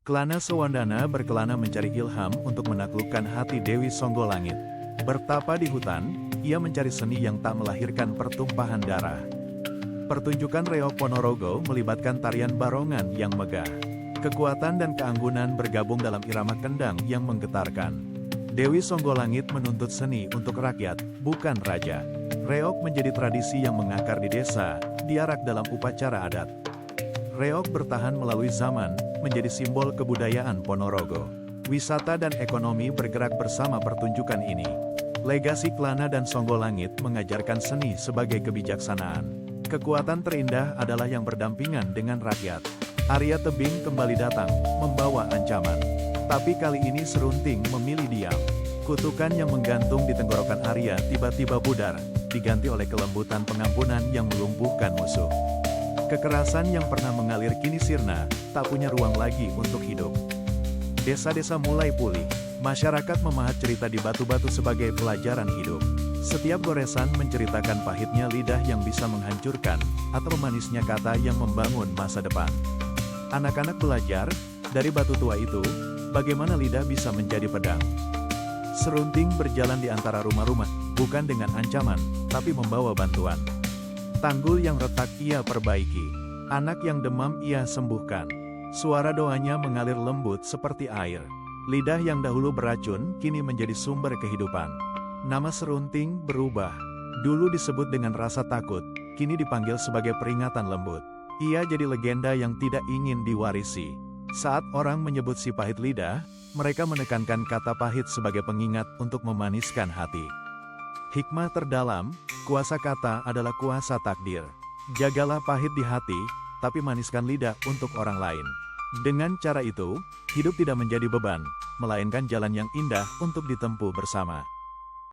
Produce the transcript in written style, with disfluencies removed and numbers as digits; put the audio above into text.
Kelana Sewandana berkelana mencari ilham untuk menaklukkan hati Dewi Songgolangit. Bertapa di hutan, ia mencari seni yang tak melahirkan pertumpahan darah. Pertunjukan reok Ponorogo melibatkan tarian barongan yang megah. Kekuatan dan keanggunan bergabung dalam irama kendang yang menggetarkan. Dewi Songgolangit menuntut seni untuk rakyat, bukan raja. Reok menjadi tradisi yang mengakar di desa, diarak dalam upacara adat. Reok bertahan melalui zaman, menjadi simbol kebudayaan Ponorogo. Wisata dan ekonomi bergerak bersama pertunjukan ini. Legasi Kelana dan Songgolangit mengajarkan seni sebagai kebijaksanaan. Kekuatan terindah adalah yang berdampingan dengan rakyat. Arya tebing kembali datang, membawa ancaman. Tapi kali ini Serunting memilih diam. Kutukan yang menggantung di tenggorokan Arya tiba-tiba pudar, diganti oleh kelembutan pengampunan yang melumpuhkan musuh. Kekerasan yang pernah mengalir kini sirna, tak punya ruang lagi untuk hidup. Desa-desa mulai pulih, masyarakat memahat cerita di batu-batu sebagai pelajaran hidup. Setiap goresan menceritakan pahitnya lidah yang bisa menghancurkan, atau manisnya kata yang membangun masa depan. Anak-anak belajar, dari batu tua itu, bagaimana lidah bisa menjadi pedang. Serunting berjalan di antara rumah-rumah, bukan dengan ancaman, tapi membawa bantuan. Tanggul yang retak ia perbaiki. Anak yang demam ia sembuhkan. Suara doanya mengalir lembut seperti air. Lidah yang dahulu beracun, kini menjadi sumber kehidupan. Nama Serunting berubah. Dulu disebut dengan rasa takut, kini dipanggil sebagai peringatan lembut. Ia jadi legenda yang tidak ingin diwarisi. Saat orang menyebut si pahit lidah, mereka menekankan kata pahit sebagai pengingat untuk memaniskan hati. Hikmah terdalam, kuasa kata adalah kuasa takdir. Jagalah pahit di hati, tapi maniskan lidah untuk orang lain. Dengan cara itu, hidup tidak menjadi beban, melainkan jalan yang indah untuk ditempuh bersama.